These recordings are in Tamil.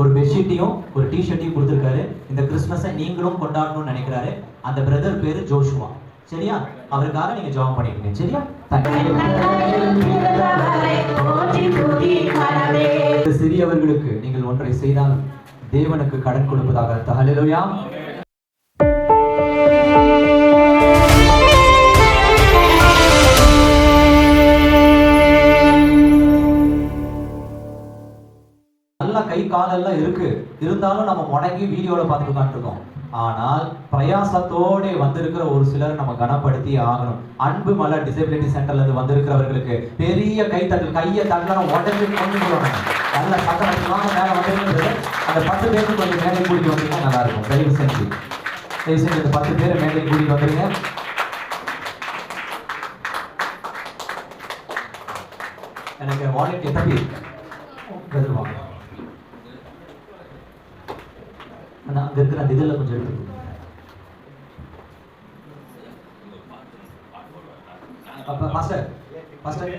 ஒரு பெட்ஷீட்டையும் ஒரு டிஷர்ட்டையும் கொடுத்துருக்காரு. இந்த கிறிஸ்மஸை நீங்களும் கொண்டாடணும்னு நினைக்கிறாரு. அந்த பிரதர் பேரு ஜோஷுவா. சரியா? அவருக்காக நீங்க ஜெபம் பண்ணிக்கங்க. சரியா? சிறியவர்களுக்கு நீங்கள் ஒன்றை செய்தால் தேவனுக்கு கடன் கொடுப்பதாக. ஹல்லேலூயா. நல்லா கை காலெல்லாம் இருக்கு, இருந்தாலும் நம்ம முடங்கி வீடியோல பார்த்துட்டு உட்காந்துருக்கோம். ஆனால் பிரயாசத்தோட வந்திருக்கிற ஒரு சிலர் நம்ம கனப்படுத்தி ஆகணும். அன்பு மலர் டிசபிலிட்டி சென்டர்ல இருந்து வந்திருக்கிறவர்களுக்கு பெரிய கை தட்டல், கையை தட்டலாம் உடனே கொண்டு போவாங்க. நல்ல சத்தமாக மேல வந்திருக்கிறது. அந்த 10 பேருக்கு கொஞ்சம் மேலே கூட்டிட்டு வந்தீங்கன்னா நல்லா இருக்கும். தயவு செஞ்சு இந்த 10 பேரை மேலே கூட்டிட்டு வந்துருங்க. எனக்கு வாலெட் தப்பி வாங்க. அங்க இருக்கிற அந்த இதில் கொஞ்சம் எடுத்து மாஸ்டர் மாஸ்டர்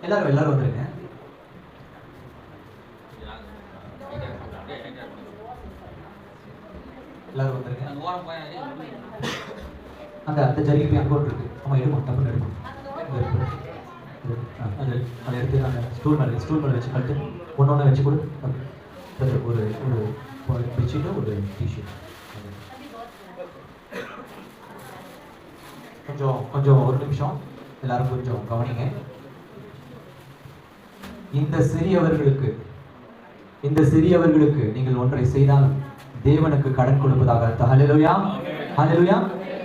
எல்லாரும் வந்துருங்க. எல்லாரும் வந்துருங்க. அந்த ஜரிகை போய் அங்கே இருக்கு. ஆமா, எடுக்கும் டப்புன்னு எடுக்கும். அதை எடுத்து அந்த ஸ்டூல் மேலே வச்சு கட்டு ஒன்று வச்சு கொடு. ஒரு பெட்ஷீட்டும் ஒரு டிஷர்ட். கொஞ்சம் ஒரு நிமிஷம் எல்லாரும் கொஞ்சம் கவனிங்க. இந்த சிறியவர்களுக்கு நீங்கள் ஒன்றை செய்தால் தேவனுக்கு கடன் கொடுப்பதாக. ஹல்லேலூயா. ஹல்லேலூயா.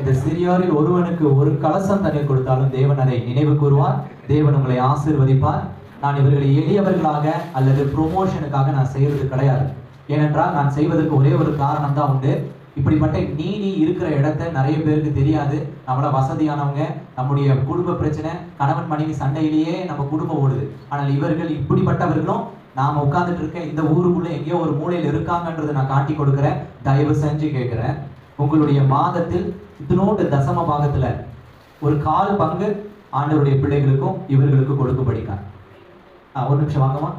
இந்த சிறியோரில் ஒருவனுக்கு ஒரு கலசம் தண்ணீர் கொடுத்தாலும் தேவன் அதை நினைவு கூறுவார். தேவன் உங்களை ஆசீர்வதிப்பார். நான் இவர்களை எளியவர்களாக அல்லது ப்ரொமோஷனுக்காக நான் செய்வது கிடையாது. ஏனென்றால் நான் செய்வதற்கு ஒரே ஒரு காரணம் தான் உண்டு. இப்படிப்பட்ட நீதி இருக்கிற இடத்த நிறைய பேருக்கு தெரியாது. நம்மள வசதியானவங்க, நம்முடைய குடும்ப பிரச்சனை, கணவன் மனைவி சண்டையிலேயே நம்ம குடும்பம் ஓடுது. ஆனால் இவர்கள் இப்படிப்பட்டவர்களும் நாம உட்கார்ந்துட்டு இருக்க இந்த ஊருக்குள்ள எங்கேயோ ஒரு மூலையில் இருக்காங்கன்றதை நான் காட்டி கொடுக்குறேன். தயவு செஞ்சு கேட்கிறேன், உங்களுடைய மாதத்தில் இதனோடு தசம பாகத்துல ஒரு 1/4 பங்கு ஆண்டவருடைய பிள்ளைகளுக்கும் இவர்களுக்கு கொடுக்கப்படிக்கான். ஒரு நிமிஷம் வாங்கம்மா.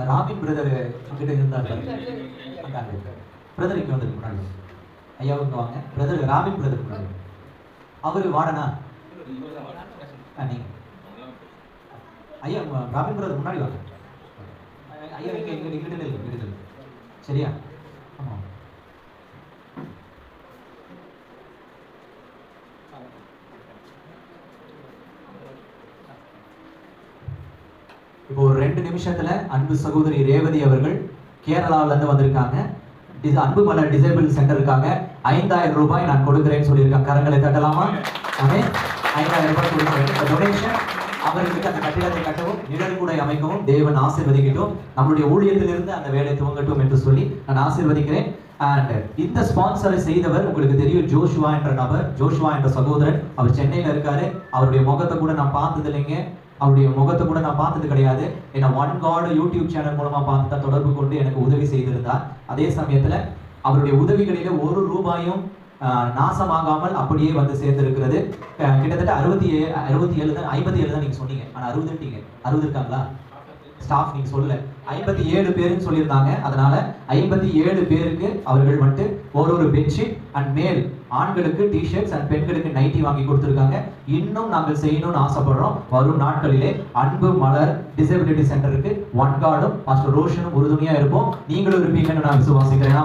ராபின் பிரதர் கிட்ட இருந்தார். பிரதர் இங்க வந்து முன்னாடி ஐயாவுக்கு வாங்க. பிரதர் ராபின் பிரதர் முன்னாடி. அவரு வாடனா நீங்க ஐயா ராபின் பிரதர் முன்னாடி வாங்க. ஐயா இங்க இங்க இங்கிட்ட இருக்கு. சரியா? ஆமா. இப்போ ஒரு 2 நிமிஷத்துல அன்பு சகோதரி ரேவதி அவர்கள் கேரளாவில இருந்து வந்திருக்காங்க. அன்பு மலர் டிசேபிள் சென்டருக்காக 5000 ரூபாய் நான் கொடுக்கிறேன்னு சொல்லியிருக்காங்க. கரங்களை தட்டலாமா? ஆமென். 5000 ரூபாய் கொடுக்கிறேன். டொனேஷன் அவர்களுக்கு அந்த கட்டிடத்தை கட்டவும் நிழற்குடை அமைக்கவும் தேவன் ஆசீர்வதிக்கட்டும். நம்மளுடைய ஊழியத்திலிருந்து அந்த வேலை துவங்கட்டும் என்று சொல்லி நான் ஆசீர்வதிக்கிறேன். அண்ட் இந்த ஸ்பான்சரை செய்தவர் உங்களுக்கு தெரியும், ஜோஷுவா என்ற நபர், ஜோஷுவா என்ற சகோதரன். அவர் சென்னையில இருக்காரு. அவருடைய முகத்தை கூட நான் பார்த்தது இல்லைங்க. அவருடைய முகத்தை கூட நான் பார்த்தது கிடையாது. ஏன்னா ஒன் காட் யூடியூப் சேனல் மூலமா பார்த்து தான் தொடர்பு கொண்டு எனக்கு உதவி செய்திருந்தார். அதே சமயத்துல அவருடைய உதவிகளில 1 ரூபாயும் நாசமாகாமல் அப்படியே வந்து சேர்ந்திருக்கிறது. கிட்டத்தட்ட 67 தான், 57 தான் நீங்க சொன்னீங்க. ஆனா 60 இருக்காங்களா ஸ்டாஃப்? நீங்க சொல்லல. 57 பேருன்னு சொல்லியிருந்தாங்க. அதனால 57 பேருக்கு அவர்கள் வந்துட்டு ஒரு பெட்ஷீட் அண்ட் மேல் ஆண்களுக்கு டிஷர்ட்ஸ் அண்ட் பெண்களுக்கு நைட்டி வாங்கி கொடுத்துருக்காங்க. இன்னும் நாங்கள் செய்யணும்னு ஆசைப்படுறோம். வரும் நாட்களிலே அன்பு மலர் டிசபிலிட்டி சென்டருக்கு ஒன் கார்டும் மாஸ்டர் ரோஷனும் உறுதுணையா இருப்போம். நீங்களும் இருப்பீங்கன்னு நான் விசுவாசிக்கிறேன்.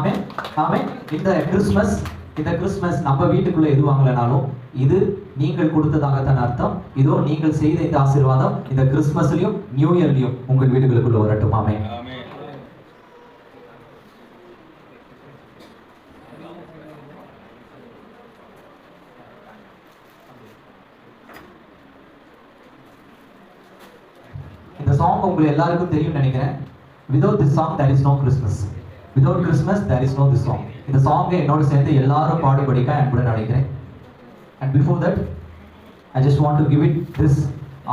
ஆமே. இந்த கிறிஸ்மஸ் நம்ம வீட்டுக்குள்ள எது வாங்கலனாலும் இது நீங்கள் கொடுத்ததாகத்தான் அர்த்தம். இதோ நீங்கள் செய்த இந்த ஆசீர்வாதம் இந்த கிறிஸ்மஸ்லயும் நியூ இயர்லயும் உங்கள் வீடுகளுக்குள்ள வரட்டும். ஆமென். இந்த சாங் உங்களுக்கு எல்லாருக்கும் தெரியும் நினைக்கிறேன். Without this song there is no Christmas. Without Christmas there is no this song. இந்த சாங்கை என்னோட சேர்ந்து எல்லாரும் பாடுபடிக்க அன்புடன் அழைக்கிறேன். And before that I just want to give it this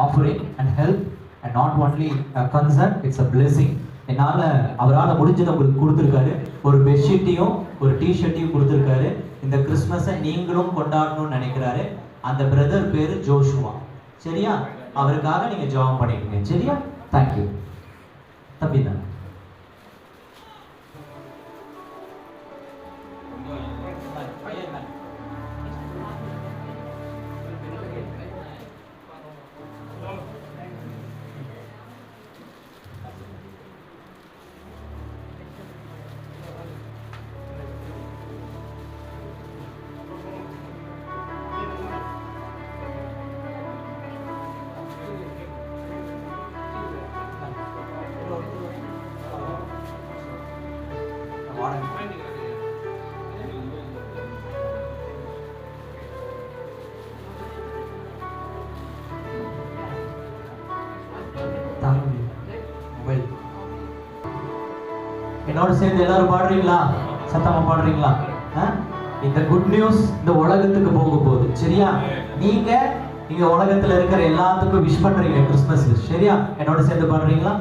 offering and help, and not only a concern, it's a blessing என்னால அவரால் முடிஞ்சதை உங்களுக்கு கொடுத்துருக்காரு. ஒரு பெட்ஷீட்டையும் ஒரு டிஷர்ட்டையும் கொடுத்துருக்காரு. இந்த கிறிஸ்மஸை நீங்களும் கொண்டாடணும்னு நினைக்கிறாரு. அந்த பிரதர் பேரு ஜோஷுவா. சரியா? அவருக்காக நீங்க ஜெபம் பண்ணிக்கோங்க. சரியா? தேங்க்யூ. தம்பி தான் என்னோட சேர்ந்து எல்லாரும் பாடுறீங்களா? சத்தமா பாடுறீங்களா? இந்த குட் நியூஸ் இந்த உலகத்துக்கு போக போகுது. சரியா? நீங்க இங்க உலகத்துல இருக்கிற எல்லாத்துக்கும் விஷ் பண்றீங்க கிறிஸ்மஸ். சரியா? என்னோட சேர்ந்து பாடுறீங்களா?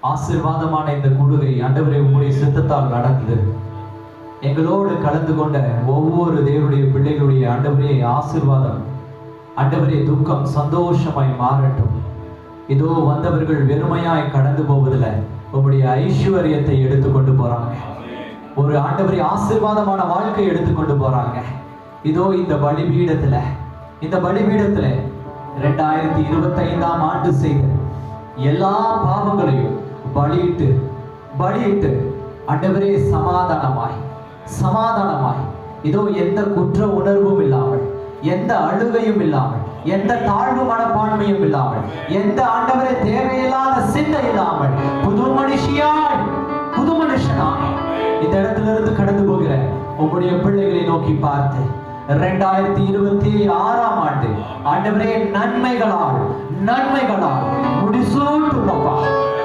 ஆசீர்வாதமான இந்த கூடுகை ஆண்டவரே உம்முடைய சித்தத்தால் நடந்தது. எங்களோடு கலந்து கொண்ட ஒவ்வொரு தேவனுடைய பிள்ளைகளுடைய ஆண்டவரே ஆசீர்வாதம், ஆண்டவரே துக்கம் சந்தோஷமாய் மாறட்டும். இதோ வந்தவர்கள் வெறுமையாய் கடந்து போவதில்லை, உம்முடைய ஐஸ்வர்யத்தை எடுத்துக்கொண்டு போறாங்க. ஒரு ஆண்டவரே ஆசீர்வாதமான வாழ்க்கை எடுத்துக்கொண்டு போறாங்க. இதோ இந்த பலிபீடத்துல 2025ஆம் ஆண்டு செய்த எல்லா பாவங்களையும் பலியிட்டு ஆண்டவரே சமாதானமாய் இதோ எந்த குற்ற உணர்வும் இல்லாமல், எந்த அழுகையும் இல்லாமல், எந்த தாழ்வு மனப்பான்மையும் இல்லாமல், எந்த ஆண்டவரே தேவையில்லாத சிந்தை இல்லாமல் புது மனுஷனாய் இந்த இடத்திலிருந்து கடந்து போகிற உங்களுடைய பிள்ளைகளை நோக்கி பார்த்து 2026ஆம் ஆண்டு ஆண்டவரே நன்மைகளால்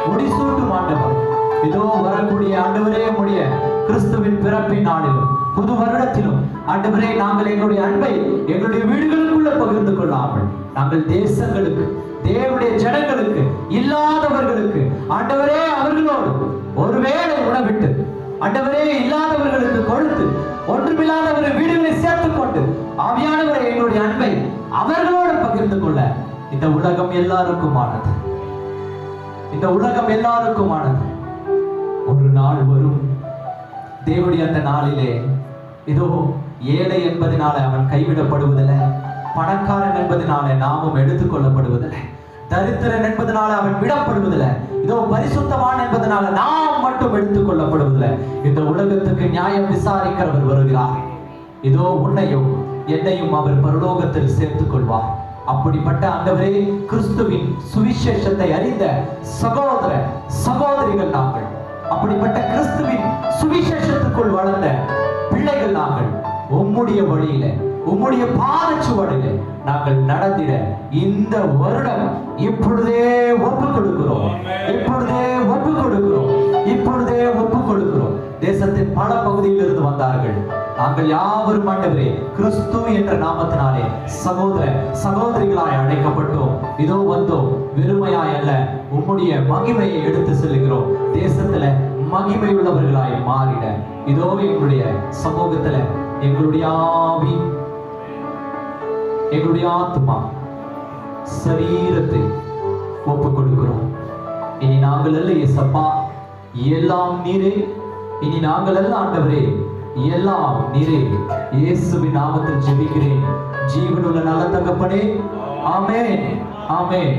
முடிசூட்டும் ஆண்டவர். இதோ வரக்கூடிய ஆண்டவரே உம்முடைய கிறிஸ்துவின் பிறப்பின் நாளிலும் புது வருடத்திலும் ஆண்டவரே நாங்கள் எங்களுடைய அன்பை எங்களுடைய வீடுகளுக்குள்ள பகிர்ந்து கொள்ளாமல் நாங்கள் தேசங்களுக்கு, தேவனுடைய ஜனங்களுக்கு, இல்லாதவர்களுக்கு ஆண்டவரே அவர்களோடு ஒருவேளை உணவிட்டு ஆண்டவரே இல்லாதவர்களுக்கு கொடுத்து ஒன்றுமில்லாதவர்கள் வீடுகளை சேர்த்துக் கொண்டு ஆவியானவரை எங்களுடைய அன்பை அவர்களோடு பகிர்ந்து கொள்ள இந்த உலகம் எல்லாருக்குமானது. ஒரு நாள் வரும் தேவனுடைய அந்த நாளிலே இதோ ஏழை என்பதனால அவன் கைவிடப்படுவதில்லை, பணக்காரன் என்பதனால நாமும் எடுத்துக்கொள்ளப்படுவதில்லை, தரித்திரன் என்பதனால அவன் விடப்படுவதில்லை, இதோ பரிசுத்தவான் என்பதனால நாம் மட்டும் எடுத்துக் கொள்ளப்படுவதில்லை. இந்த உலகத்துக்கு நியாயம் விசாரிக்கிறவர் வருகிறார். இதோ உன்னையும் என்னையும் அவர் பரலோகத்தில் சேர்த்துக் கொள்வார். அப்படிப்பட்ட ஆண்டவரே கிறிஸ்துவின் சுவிசேஷத்தை அறிந்த சகோதர சகோதரிகள் நாங்கள், அப்படிப்பட்ட கிறிஸ்துவின் சுவிசேஷத்துக்குள் வளர்ந்த பிள்ளைகள் நாங்கள், உம்முடைய வழியில உம்முடைய பாதச்சுவடியில நாங்கள் நடந்திட இந்த வருடம் இப்பொழுதே ஒப்புக் கொடுக்கிறோம். தேசத்தின் பல பகுதியில் இருந்து வந்தார்கள். நாங்கள் யாவரும் ஆண்டவரே கிறிஸ்து என்ற நாமத்தினாலே சகோதர சகோதரிகளாய் அழைக்கப்பட்டோம். இதோ வந்தோம், வெறுமையாய் அல்ல, உம்முடைய மகிமையை எடுத்து செல்கிறோம். தேசத்துல மகிமை உள்ளவர்களாய் மாறிட இதோ எங்களுடைய சமூகத்துல எங்களுடைய ஆவி, எங்களுடைய ஆத்மா, சரீரத்தை ஒப்புக் கொடுக்கிறோம். இனி நாங்கள் அல்ல இயேசப்பா, எல்லாம் நீரே. இனி நாங்கள் அல்ல ஆண்டவரே, எல்லாம் நீரே. இயேசுவின் நாமத்தில் ஜெபிக்கிறேன் ஜீவனுள்ள நல்ல தகப்பனே. ஆமென், ஆமென்.